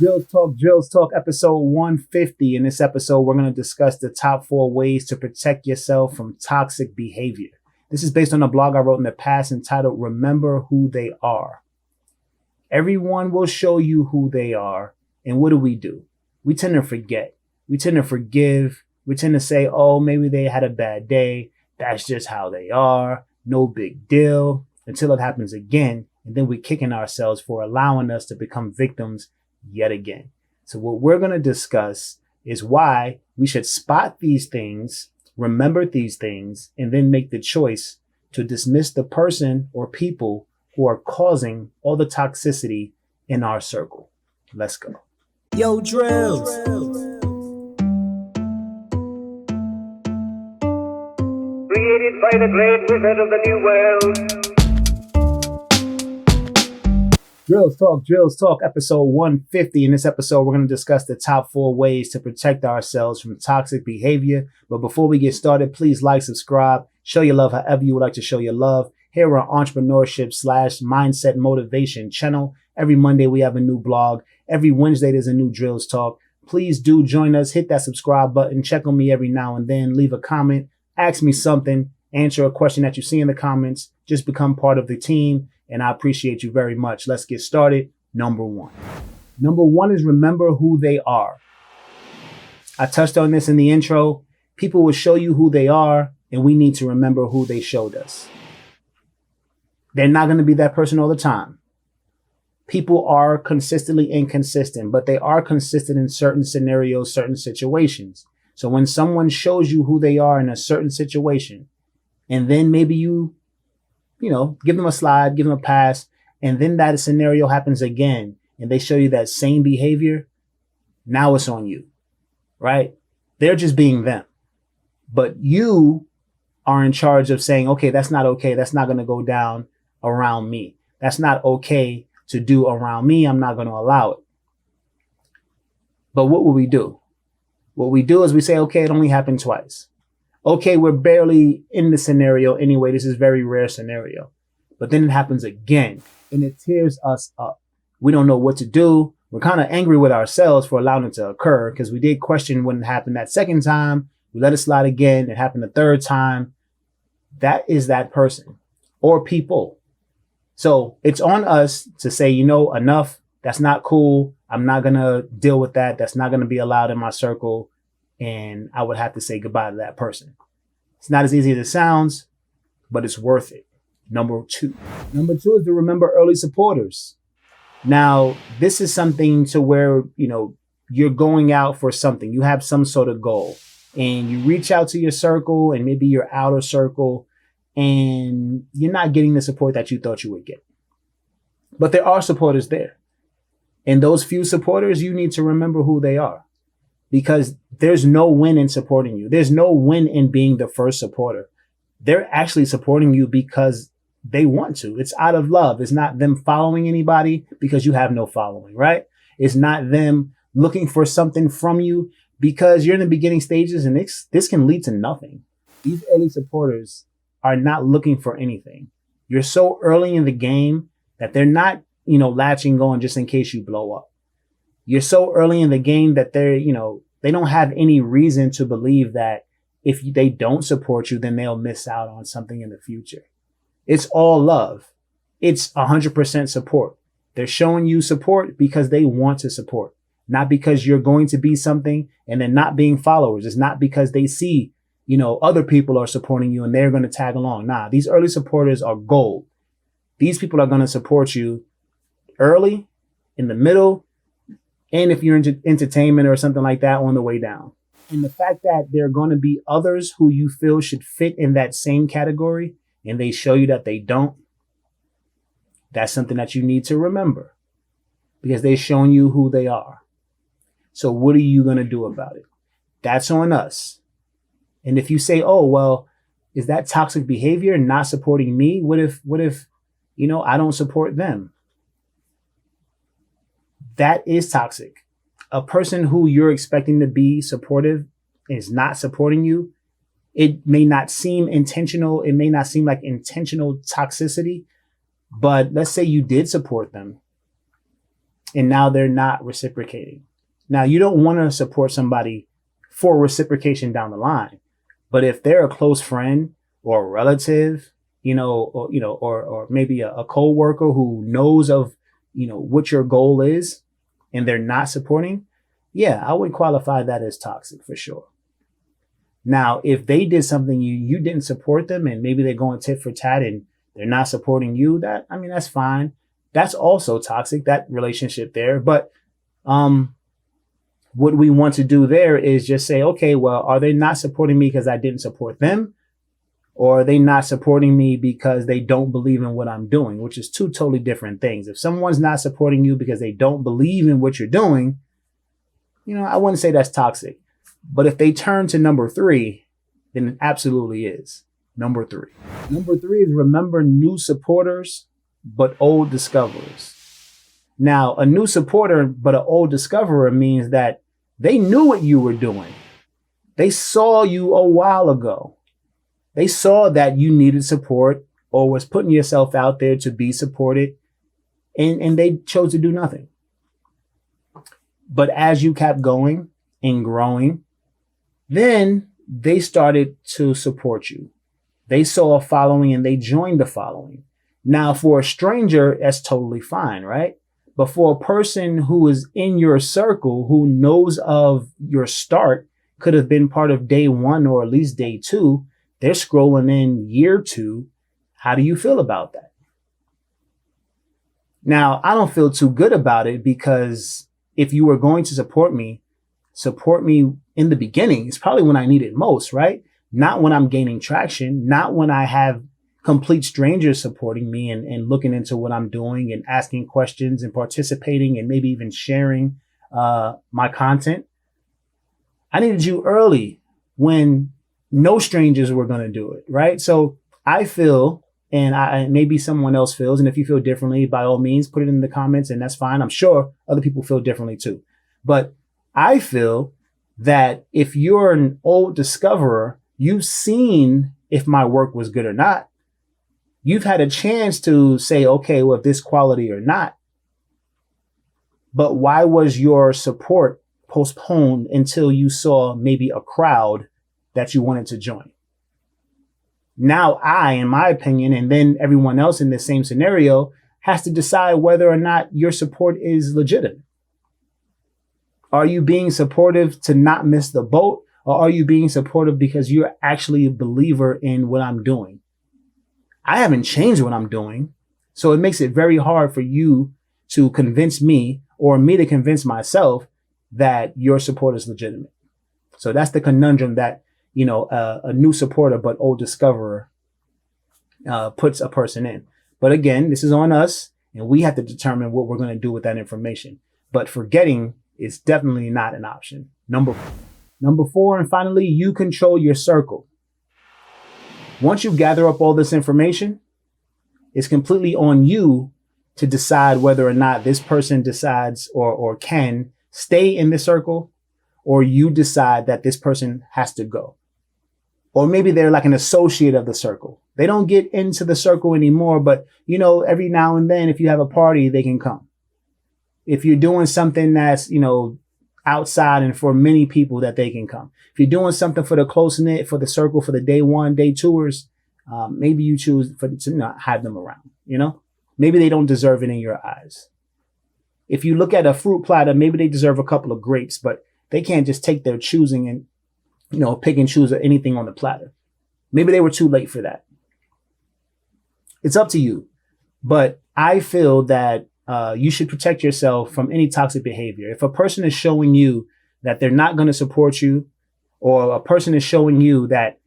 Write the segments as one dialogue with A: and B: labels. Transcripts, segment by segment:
A: Drills Talk, episode 150. In this episode, we're going to discuss the top 4 ways to protect yourself from toxic behavior. This is based on a blog I wrote in the past entitled Remember Who They Are. Everyone will show you who they are. And what do? We tend to forget. We tend to forgive. We tend to say, oh, maybe they had a bad day. That's just how they are. No big deal. Until it happens again. And then we're kicking ourselves for allowing us to become victims yet again. So what we're going to discuss is why we should spot these things, remember these things, and then make the choice to dismiss the person or people who are causing all the toxicity in our circle. Let's go.
B: Yo, Drills.
C: Created by the great wizard of the new world.
A: Drills Talk, episode 150. In this episode, we're going to discuss the top 4 ways to protect ourselves from toxic behavior. But before we get started, please like, subscribe, show your love however you would like to show your love. Here we're on entrepreneurship/mindset motivation channel. Every Monday, we have a new blog. Every Wednesday, there's a new Drills Talk. Please do join us. Hit that subscribe button. Check on me every now and then. Leave a comment. Ask me something. Answer a question that you see in the comments. Just become part of the team. And I appreciate you very much. Let's get started. Number 1. Number 1 is remember who they are. I touched on this in the intro. People will show you who they are, and we need to remember who they showed us. They're not going to be that person all the time. People are consistently inconsistent, but they are consistent in certain scenarios, certain situations. So when someone shows you who they are in a certain situation, and then maybe you give them a slide, give them a pass, and then that scenario happens again, and they show you that same behavior, now it's on you, right? They're just being them. But you are in charge of saying, okay, that's not okay. That's not going to go down around me. That's not okay to do around me. I'm not going to allow it. But what will we do? What we do is we say, okay, it only happened twice. Okay, we're barely in the scenario anyway. This is a very rare scenario. But then it happens again, and it tears us up. We don't know what to do. We're kind of angry with ourselves for allowing it to occur because we did question when it happened that second time. We let it slide again. It happened the third time. That is that person or people. So it's on us to say, enough. That's not cool. I'm not going to deal with that. That's not going to be allowed in my circle. And I would have to say goodbye to that person. It's not as easy as it sounds, but it's worth it. Number 2 is to remember early supporters. Now, this is something to where, you're going out for something. You have some sort of goal and you reach out to your circle and maybe your outer circle and you're not getting the support that you thought you would get. But there are supporters there. And those few supporters, you need to remember who they are. Because there's no win in supporting you. There's no win in being the first supporter. They're actually supporting you because they want to. It's out of love. It's not them following anybody because you have no following, right? It's not them looking for something from you because you're in the beginning stages and this can lead to nothing. These early supporters are not looking for anything. You're so early in the game that they're not, latching on just in case you blow up. You're so early in the game that they don't have any reason to believe that if they don't support you, then they'll miss out on something in the future. It's all love. It's 100% support. They're showing you support because they want to support, not because you're going to be something and they're not being followers. It's not because they see, other people are supporting you and they're going to tag along. Nah, these early supporters are gold. These people are going to support you early, in the middle, and if you're into entertainment or something like that on the way down. And the fact that there are going to be others who you feel should fit in that same category and they show you that they don't, that's something that you need to remember because they're showing you who they are. So what are you going to do about it? That's on us. And if you say, oh, well, is that toxic behavior not supporting me? What if, I don't support them? That is toxic. A person who you're expecting to be supportive is not supporting you. It may not seem intentional. It may not seem like intentional toxicity, but let's say you did support them and now they're not reciprocating. Now, you don't want to support somebody for reciprocation down the line, but if they're a close friend or a relative, or maybe a coworker who knows of, what your goal is and they're not supporting, yeah, I would qualify that as toxic for sure. Now, if they did something you didn't support them and maybe they're going tit for tat and they're not supporting you, that's fine. That's also toxic, that relationship there. But what we want to do there is just say, okay, well, are they not supporting me because I didn't support them? Or are they not supporting me because they don't believe in what I'm doing, which is two totally different things. If someone's not supporting you because they don't believe in what you're doing, I wouldn't say that's toxic. But if they turn to number 3, then it absolutely is. Number 3. Number 3 is remember new supporters, but old discoverers. Now, a new supporter, but an old discoverer means that they knew what you were doing. They saw you a while ago. They saw that you needed support or was putting yourself out there to be supported, and they chose to do nothing. But as you kept going and growing, then they started to support you. They saw a following and they joined the following. Now, for a stranger, that's totally fine, right? But for a person who is in your circle, who knows of your start, could have been part of day 1 or at least day 2, they're scrolling in year 2. How do you feel about that? Now, I don't feel too good about it, because if you were going to support me in the beginning. It's probably when I need it most, right? Not when I'm gaining traction, not when I have complete strangers supporting me and looking into what I'm doing and asking questions and participating and maybe even sharing my content. I needed you early when no strangers were going to do it, right? So I feel, and maybe someone else feels, and if you feel differently, by all means, put it in the comments, and that's fine. I'm sure other people feel differently too. But I feel that if you're an old discoverer, you've seen if my work was good or not. You've had a chance to say, okay, well, if this quality or not. But why was your support postponed until you saw maybe a crowd that you wanted to join? Now I, in my opinion, and then everyone else in the same scenario, has to decide whether or not your support is legitimate. Are you being supportive to not miss the boat? Or are you being supportive because you're actually a believer in what I'm doing? I haven't changed what I'm doing. So it makes it very hard for you to convince me or me to convince myself that your support is legitimate. So that's the conundrum that, a new supporter but old discoverer puts a person in. But again, this is on us, and we have to determine what we're going to do with that information. But forgetting is definitely not an option. Number 4, and finally, you control your circle. Once you gather up all this information, it's completely on you to decide whether or not this person decides or can stay in the circle, or you decide that this person has to go. Or maybe they're like an associate of the circle. They don't get into the circle anymore, but every now and then, if you have a party, they can come. If you're doing something that's, outside and for many people, that they can come. If you're doing something for the close knit, for the circle, for the day 1, day 2ers, maybe you choose to not have them around, maybe they don't deserve it in your eyes. If you look at a fruit platter, maybe they deserve a couple of grapes, but they can't just take their choosing and, pick and choose anything on the platter. Maybe they were too late for that. It's up to you. But I feel that you should protect yourself from any toxic behavior. If a person is showing you that they're not going to support you, or a person is showing you that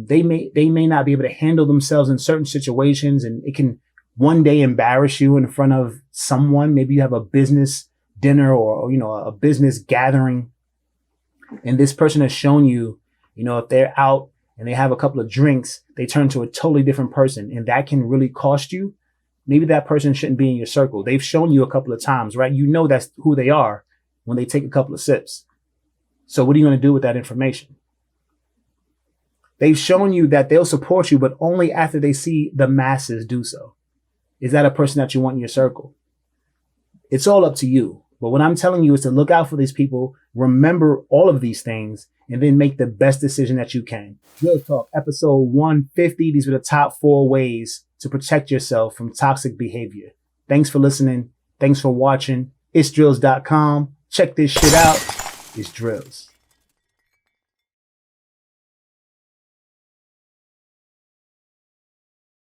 A: they may not be able to handle themselves in certain situations, and it can one day embarrass you in front of someone. Maybe you have a business dinner or a business gathering, and this person has shown you, if they're out and they have a couple of drinks, they turn to a totally different person, and that can really cost you. Maybe that person shouldn't be in your circle. They've shown you a couple of times, right? That's who they are when they take a couple of sips. So what are you going to do with that information? They've shown you that they'll support you, but only after they see the masses do so. Is that a person that you want in your circle? It's all up to you. But what I'm telling you is to look out for these people, remember all of these things, and then make the best decision that you can. Drill Talk, episode 150. These were the top 4 ways to protect yourself from toxic behavior. Thanks for listening. Thanks for watching. It's drills.com. Check this shit out. It's Drills.